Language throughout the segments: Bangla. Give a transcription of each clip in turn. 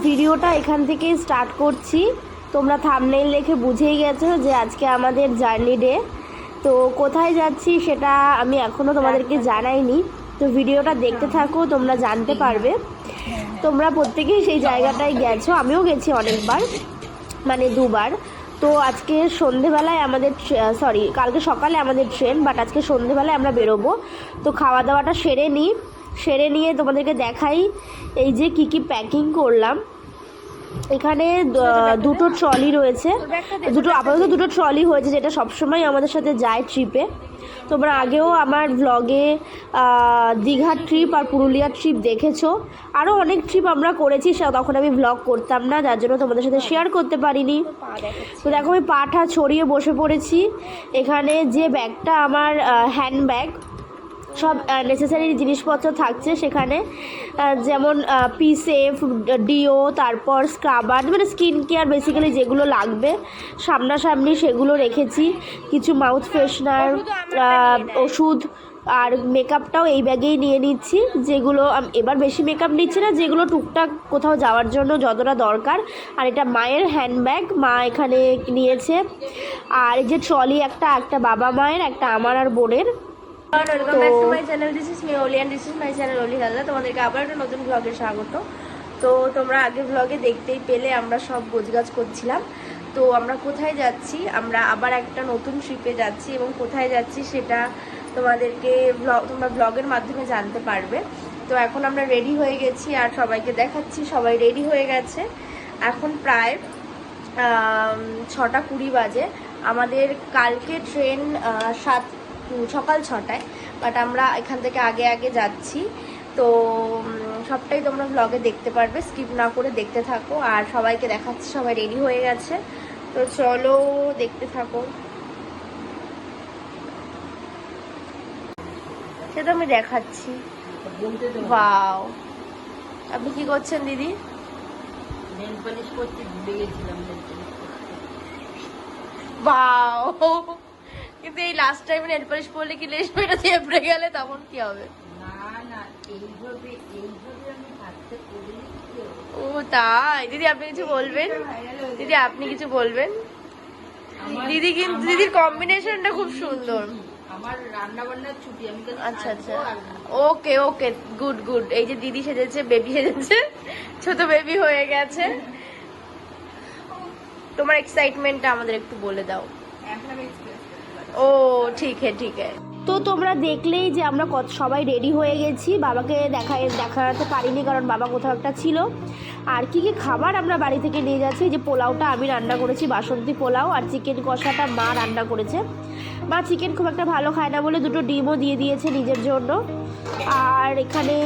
ভিডিওটা এখান থেকে স্টার্ট করছি। তোমরা থাম্বনেইল দেখে বুঝেই গেছো যে আজকে আমাদের জার্নি ডে। তো কোথায় যাচ্ছি সেটা আমি এখনও তোমাদেরকে জানাইনি, তো ভিডিওটা দেখতে থাকো, তোমরা জানতে পারবে। তোমরা প্রত্যেকেই সেই জায়গাটায় গেছো, আমিও গেছি অনেকবার, মানে দুবার। তো আজকে সন্ধেবেলায় আমাদের কালকে সকালে আমাদের ট্রেন, বাট আজকে সন্ধেবেলায় আমরা বেরোবো। তো খাওয়া দাওয়াটা সেরে নিয়ে তোমাদেরকে দেখাই এই যে কি প্যাকিং করলাম। এখানে দুটো ট্রলি রয়েছে, আপাতত দুটো ট্রলি হয়েছে, যেটা সবসময় আমাদের সাথে যায় ট্রিপে। তোমরা আগেও আমার ব্লগে দীঘার ট্রিপ আর পুরুলিয়ার ট্রিপ দেখেছো। আরও অনেক ট্রিপ আমরা করেছি, তখন আমি ব্লগ করতাম না, যার জন্য তোমাদের সাথে শেয়ার করতে পারিনি। তো দেখো আমি পাটা ছড়িয়ে বসে পড়েছি। এখানে যে ব্যাগটা আমার হ্যান্ডব্যাগ, সব নেসেসারি জিনিসপত্র থাকছে সেখানে, যেমন পিসেফ, ডিও, তারপর স্ক্রাবার, মানে স্কিন কেয়ার বেসিক্যালি যেগুলো লাগবে সামনাসামনি সেগুলো রেখেছি। কিছু মাউথ ফ্রেশনার, ওষুধ, আর মেকআপটাও এই ব্যাগেই নিয়ে নিচ্ছি, যেগুলো এবার বেশি মেকআপ নিচ্ছি না, যেগুলো টুকটাক কোথাও যাওয়ার জন্য যতটা দরকার। আর এটা মায়ের হ্যান্ডব্যাগ, মা এখানে নিয়েছে। আর এই যে ট্রলি, একটা বাবা মায়ের, একটা আমার আর বোনের। Welcome back to my channel, this is me Oli and this is my channel Oli Haldar. তোমাদেরকে আবার একটা নতুন ব্লগে স্বাগত। তো তোমরা আগের ব্লগে দেখতেই পেলে আমরা সব গোছগাছ করছিলাম। তো আমরা কোথায় যাচ্ছি, আমরা আবার একটা নতুন ট্রিপে যাচ্ছি, এবং কোথায় যাচ্ছি সেটা তোমাদেরকে তোমরা ব্লগের মাধ্যমে জানতে পারবে। তো এখন আমরা রেডি হয়ে গেছি আর সবাইকে দেখাচ্ছি, সবাই রেডি হয়ে গেছে। এখন প্রায় 6:20 বাজে। আমাদের কালকে ট্রেন সকাল 6টায়, বাট আমরা এখান থেকে আগে যাচ্ছি। তো সবটাই তোমরা ব্লগে দেখতে পারবে, স্কিপ না করে দেখতে থাকো। আর সবাইকে দেখাচ্ছি, সবাই রেডি হয়ে গেছে, তো চলো দেখতে থাকো। সেটা আমি দেখাচ্ছি। ওয়াও, আপনি কি করছেন দিদি? ওয়াও, কিন্তু এই লাস্ট টাইম নেল পলিশ পরলে কি লেশ মেটা চেপড়ে গেলে তখন কি হবে? ও তাই? দিদি আপনি কিছু বলবেন? দিদি আপনি কিছু বলবেন? দিদি কিন্তু দিদির কম্বিনেশনটা খুব সুন্দর। আমার রান্না বান্নার ছুটি, আমি আচ্ছা আচ্ছা, ওকে ওকে, গুড গুড। এই যে দিদি সেজেছে, বেবি সেজেছে, ছোট বেবি হয়ে গেছে। তোমার এক্সাইটমেন্টটা আমাদের একটু বলে দাও। ও ঠিক হ্যাঁ। তো তোমরা দেখলেই যে আমরা সবাই রেডি হয়ে গেছি। বাবাকে দেখাতে পারিনি, কারণ বাবা কোথাও একটা ছিল। আর কি খাবার আমরা বাড়ি থেকে নিয়ে যাচ্ছি, যে পোলাওটা আমি রান্না করেছি, বাসন্তী পোলাও, আর চিকেন কষাটা মা রান্না করেছে। মা চিকেন খুব একটা ভালো খায় না বলে দুটো ডিমও দিয়ে দিয়েছে নিজের জন্য। আর এখানে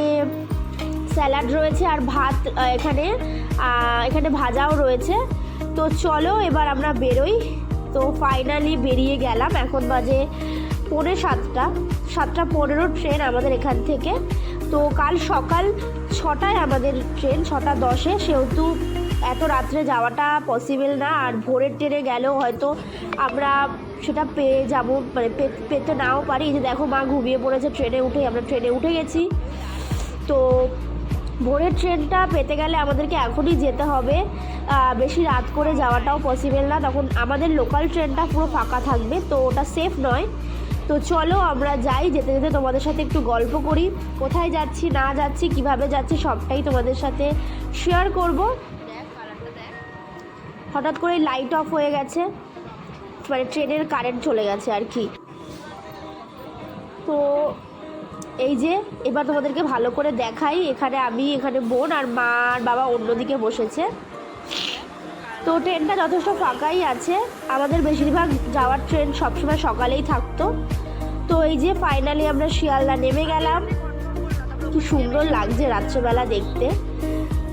স্যালাড রয়েছে, আর ভাত এখানে ভাজাও রয়েছে। তো চলো এবার আমরা বেরোই। তো ফাইনালি বেরিয়ে গেলাম। এখন বাজে 7:15 ট্রেন আমাদের এখান থেকে। তো কাল সকাল 6টায় আমাদের ট্রেন, 6:10, সেহেতু এত রাত্রে যাওয়াটা পসিবল না। আর ভোরের ট্রেনে গেলেও হয়তো আমরা সেটা পেয়ে যাবো, মানে পেতে নাও পারি। যে দেখো মা ঘুমিয়ে পড়েছে ট্রেনে উঠে, আমরা ট্রেনে উঠে গেছি। তো ভোরের ট্রেনটা পেতে গেলে আমাদেরকে এখনই যেতে হবে, বেশি রাত করে যাওয়াটাও পসিবল না, তখন আমাদের লোকাল ট্রেনটা পুরো ফাঁকা থাকবে, তো ওটা সেফ নয়। তো চলো আমরা যাই, যেতে যেতে তোমাদের সাথে একটু গল্প করি, কোথায় যাচ্ছি না যাচ্ছি, কিভাবে যাচ্ছি সবটাই তোমাদের সাথে শেয়ার করব। হঠাৎ করে লাইট অফ হয়ে গেছে, মানে ট্রেনের কারেন্ট চলে গেছে আর কি। তো এই যে এবার তোমাদেরকে ভালো করে দেখাই, এখানে বোন আর মা আর বাবা অন্যদিকে বসেছে। তো ট্রেনটা যথেষ্ট ফাঁকাই আছে, আমাদের বেশিরভাগ যাওয়ার ট্রেন সবসময় সকালেই থাকতো। তো এই যে ফাইনালি আমরা শিয়ালদা নেমে গেলাম। কি সুন্দর লাগছে রাত্রেবেলা দেখতে।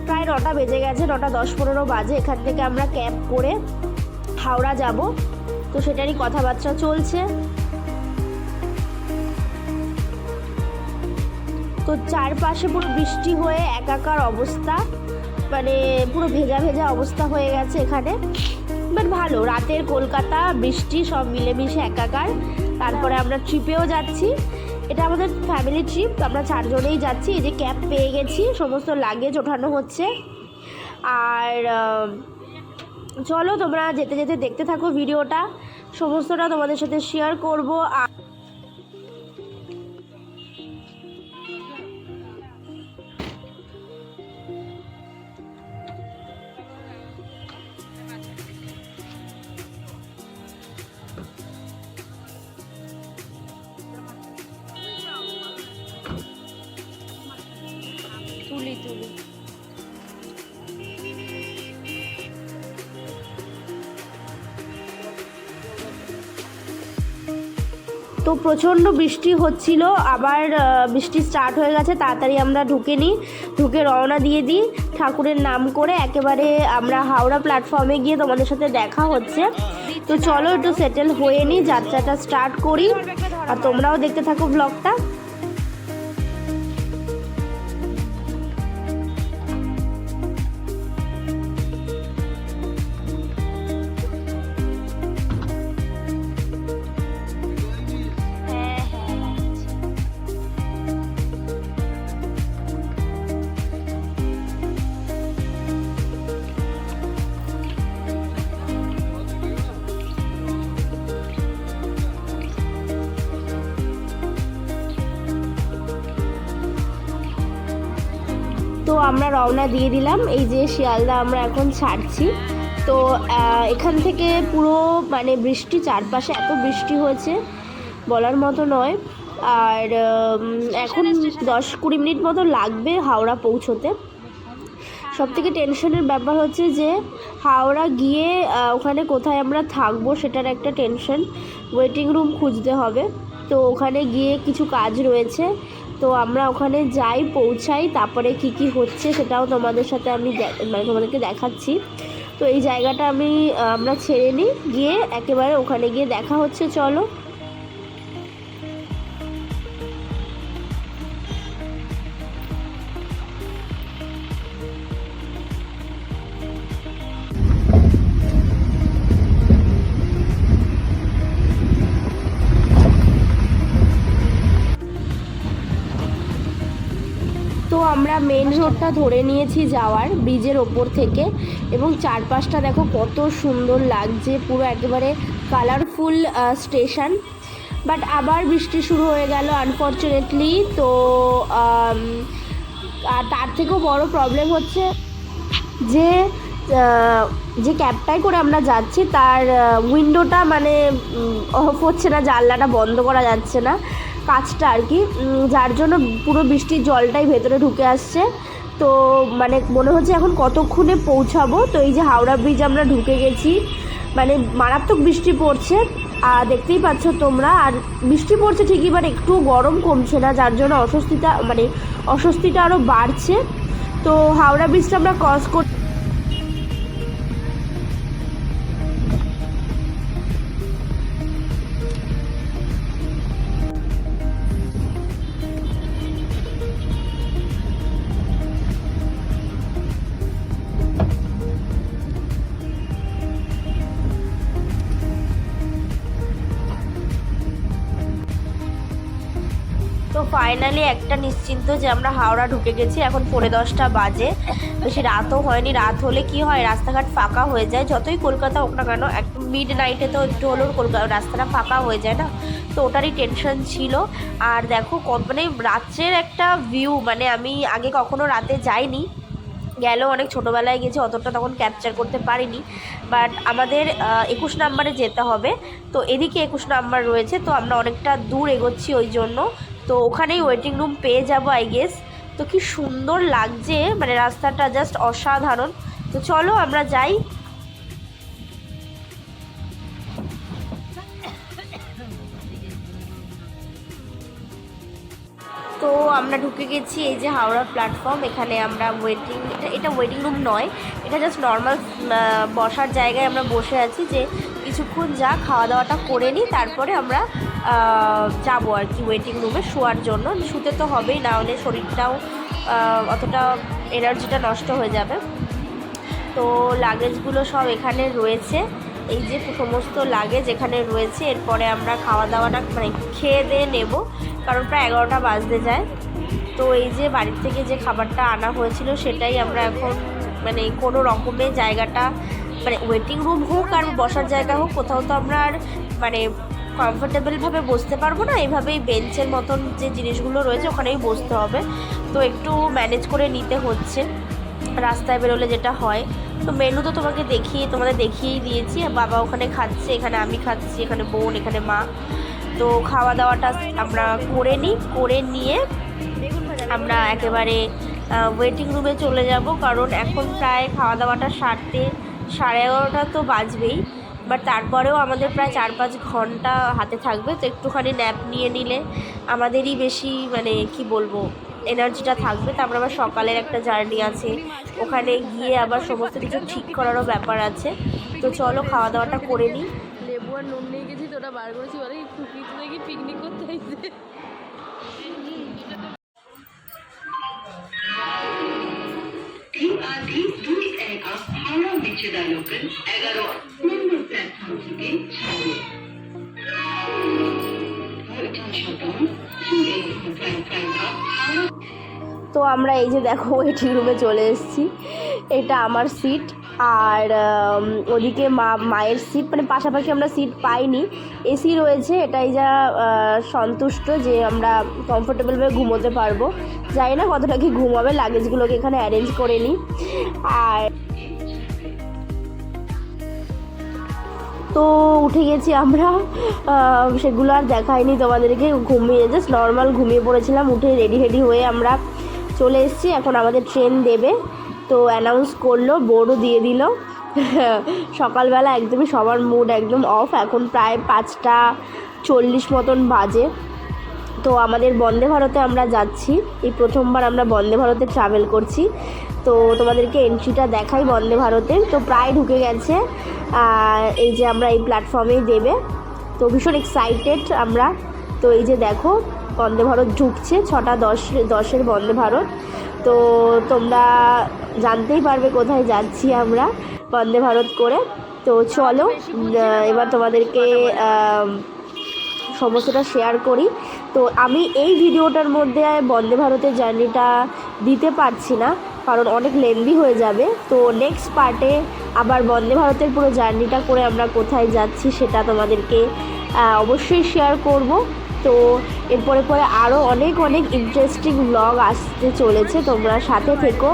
প্রায় 9টা বেজে গেছে, 9:10-15 বাজে। এখান থেকে আমরা ক্যাব করে হাওড়া যাব, তো সেটারই কথাবার্তা চলছে। তো চারপাশে পুরো বৃষ্টি হয়ে একাকার অবস্থা, মানে পুরো ভেজা অবস্থা হয়ে গেছে এখানে। বাট ভালো, রাতের কলকাতা, বৃষ্টি সব মিলেমিশে একাকার। তারপরে আমরা ট্রিপেও যাচ্ছি, এটা আমাদের ফ্যামিলি ট্রিপ, আমরা 4 জনেই যাচ্ছি। এই যে ক্যাব পেয়ে গেছি, সমস্ত লাগেজ ওঠানো হচ্ছে। আর চলো তোমরা যেতে যেতে দেখতে থাকো ভিডিওটা, সমস্তটা তোমাদের সাথে শেয়ার করব। আর তুলি তুলি তো প্রচণ্ড বৃষ্টি হচ্ছিল, আবার বৃষ্টি স্টার্ট হয়ে গেছে। তাড়াতাড়ি আমরা ঢুকে রওনা দিয়ে দিই ঠাকুরের নাম করে। একেবারে আমরা হাওড়া প্ল্যাটফর্মে গিয়ে তোমাদের সাথে দেখা হচ্ছে। তো চলো একটু সেটেল হয়ে নিই, যাত্রাটা স্টার্ট করি, আর তোমরাও দেখতে থাকো ব্লগটা। তো আমরা রওনা দিয়ে দিলাম, এই যে শিয়ালদা আমরা এখন ছাড়ছি। তো এখান থেকে পুরো মানে বৃষ্টি, চারপাশে এত বৃষ্টি হয়েছে বলার মতো নয়। আর এখন 10-20 মিনিট মতো লাগবে হাওড়া পৌঁছোতে। সবথেকে টেনশনের ব্যাপার হচ্ছে যে হাওড়া গিয়ে ওখানে কোথায় আমরা থাকবো সেটার একটা টেনশন। ওয়েটিং রুম খুঁজতে হবে, তো ওখানে গিয়ে কিছু কাজ রয়েছে। তো আমরা ওখানে যাই, পৌঁছাই, তারপরে কি হচ্ছে সেটাও তোমাদের সাথে আমি মানে তোমাদেরকে দেখাচ্ছি। তো এই জায়গাটা আমরা ছেড়ে নিই, গিয়ে একেবারে ওখানে গিয়ে দেখা হচ্ছে। চলো। তো আমরা মেন রোডটা ধরে নিয়েছি যাওয়ার, ব্রিজের ওপর থেকে, এবং চারপাশটা দেখো কত সুন্দর লাগছে, পুরো একেবারে কালারফুল স্টেশন। বাট আবার বৃষ্টি শুরু হয়ে গেল আনফর্চুনেটলি। তো তার থেকেও বড় প্রবলেম হচ্ছে যে ক্যাবটাই করে আমরা যাচ্ছি তার উইন্ডোটা মানে অফ হচ্ছে না, জানলাটা বন্ধ করা যাচ্ছে না, কাজটা আর কি, যার জন্য পুরো বৃষ্টির জলটাই ভেতরে ঢুকে আসছে। তো মানে মনে হচ্ছে এখন কতক্ষণে পৌঁছাবো। তো এই যে হাওড়া ব্রিজ আমরা ঢুকে গেছি, মানে মারাত্মক বৃষ্টি পড়ছে, আর দেখতেই পাচ্ছ তোমরা। আর বৃষ্টি পড়ছে ঠিকই, বাট একটু গরম কমছে না, যার জন্য অস্বস্তিটা আরও বাড়ছে। তো হাওড়া ব্রিজটা আমরা ক্রস করতে তো ফাইনালি একটা নিশ্চিন্ত যে আমরা হাওড়া ঢুকে গেছি। এখন 10:45 বাজে, বেশি রাতও হয়নি। রাত হলে কি হয়, রাস্তাঘাট ফাঁকা হয়ে যায়, যতই কলকাতা হোক না কেন, একটু মিড নাইটে তো একটু হলেও রাস্তাটা ফাঁকা হয়ে যায় না, তো ওটারই টেনশন ছিল। আর দেখো মানে রাত্রের একটা ভিউ, মানে আমি আগে কখনো রাতে যাইনি, গেলেও অনেক ছোটোবেলায় গেছি, অতটা তখন ক্যাপচার করতে পারিনি। বাট আমাদের 21 নম্বরে যেতে হবে, তো এদিকে 21 নাম্বার রয়েছে, তো আমরা অনেকটা দূর এগোচ্ছি ওই জন্য। তো ওখানেই ওয়েটিং রুম পেয়ে যাবো আই গেস। তো কি সুন্দর লাগছে, মানে রাস্তাটা জাস্ট অসাধারণ। তো চলো আমরা যাই। তো আমরা ঢুকে গেছি এই যে হাওড়া প্ল্যাটফর্ম। এখানে আমরা এটা ওয়েটিং রুম নয়, এটা জাস্ট নর্মাল বসার জায়গায় আমরা বসে আছি, যে কিছুক্ষণ খাওয়া দাওয়াটা করে নিই, তারপরে আমরা যাবো আর কি ওয়েটিং রুমে শোয়ার জন্য। শুতে তো হবেই, না হলে শরীরটাও অতটা এনার্জিটা নষ্ট হয়ে যাবে। তো লাগেজগুলো সব এখানে রয়েছে, এই যে সমস্ত লাগেজ এখানে রয়েছে। এরপরে আমরা খাওয়া দাওয়াটা মানে খেয়ে দিয়ে নেব, কারণ প্রায় 11টা বাজতে যায়। তো এই যে বাড়ির থেকে যে খাবারটা আনা হয়েছিল সেটাই আমরা এখন মানে কোনো রকমের জায়গাটা মানে ওয়েটিং রুম হোক আর বসার জায়গা হোক, কোথাও তো আমরা আর মানে কমফোর্টেবলভাবে বসতে পারবো না, এইভাবেই বেঞ্চের মতন যে জিনিসগুলো রয়েছে ওখানেই বসতে হবে। তো একটু ম্যানেজ করে নিতে হচ্ছে রাস্তায় বেরোলে যেটা হয়। তো মেনু তো তোমাদের দেখিয়েই দিয়েছি। বাবা ওখানে খাচ্ছে, এখানে আমি খাচ্ছি, এখানে বোন, এখানে মা। তো খাওয়া দাওয়াটা আমরা করে নিয়ে আমরা একেবারে ওয়েটিং রুমে চলে যাব, কারণ এখন প্রায় খাওয়া দাওয়াটা সারতে 11:30 তো বাজবেই। বাট তারপরেও আমাদের প্রায় 4-5 ঘন্টা হাতে থাকবে, তো একটুখানি ন্যাপ নিয়ে নিলে আমাদেরই বেশি মানে কি বলবো এনার্জিটা থাকবে। তারপর আবার সকালের একটা জার্নি আছে, ওখানে গিয়ে আবার সমস্ত কিছু ঠিক করারও ব্যাপার আছে। তো চলো খাওয়া দাওয়াটা করে নিই। লেবু আর নুন নিয়ে গেছি, তো ওটা বার করেছি, বলে টুকরি তো দেখি পিকনিক করতে আইছে। হাওড়া মেচেদা লোকাল 11 নম্বর প্ল্যাটফর্ম থেকে ছাড়বে। তো আমরা এই যে দেখো ওয়েটিং রুমে চলে এসেছি, এটা আমার সিট আর ওদিকে মায়ের সিট, মানে পাশাপাশি আমরা সিট পাইনি, এসি রয়েছে, এটাই যা সন্তুষ্ট যে আমরা কমফোর্টেবলভাবে ঘুমোতে পারবো। জানি না কতটা কি ঘুম হবে, লাগেজগুলোকে এখানে অ্যারেঞ্জ করে নিই। আর তো উঠে গেছি আমরা, সেগুলো আর দেখাইনি তোমাদেরকে, জাস্ট নর্মাল ঘুমিয়ে পড়েছিলাম। উঠে রেডি হয়ে আমরা চলে এসেছি। এখন আমাদের ট্রেন দেবে, তো অ্যানাউন্স করলো, বোর্ডও দিয়ে দিল। সকালবেলা একদমই সবার মুড একদম অফ, এখন প্রায় 5:40 মতন বাজে। তো আমাদের বন্দে ভারতে আমরা যাচ্ছি, এই প্রথমবার আমরা বন্দে ভারতে ট্রাভেল করছি। তো তোমাদেরকে এন্ট্রিটা দেখাই বন্দে ভারতের। তো প্রায় ঢুকে গেছে, এই যে আমরা এই প্ল্যাটফর্মেই দেবে, তো ভীষণ এক্সাইটেড আমরা। তো এই যে দেখো বন্দে ভারত ঢুকছে, 6:10 বন্দে ভারত। তো তোমরা জানতেই পারবে কোথায় যাচ্ছি আমরা বন্দে ভারত করে। তো চলো এবার তোমাদেরকে সমস্তটা শেয়ার করি। তো আমি এই ভিডিওটার মধ্যে বন্দে ভারতের জার্নিটা দিতে পারছি না, কারণ অনেক লেন্দি হয়ে যাবে। তো নেক্সট পার্টে আবার বন্দে ভারতের পুরো জার্নিটা করে আমরা কোথায় যাচ্ছি সেটা তোমাদেরকে অবশ্যই শেয়ার করব। তো এরপরে আরও অনেক ইন্টারেস্টিং ব্লগ আসতে চলেছে, তোমরা সাথে থেকো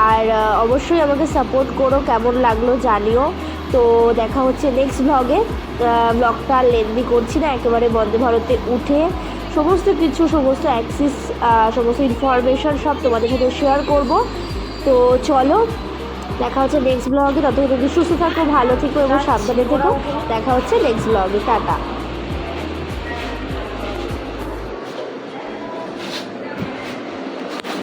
আর অবশ্যই আমাকে সাপোর্ট করো। কেমন লাগলো জানিও। তো দেখা হচ্ছে নেক্সট ব্লগে। ব্লগটা লেন্দি করছি না, একেবারে বন্দে ভারতে উঠে সমস্ত অ্যাক্সেস, সমস্ত ইনফরমেশন সব তোমাদের সাথে শেয়ার করব। তো চলো দেখা হচ্ছে নেক্সট ব্লগে। ততক্ষণ সুস্থ থাকো, ভালো থেকো এবং সাবধানে থেকো। দেখা হচ্ছে নেক্সট ব্লগে। টাটা।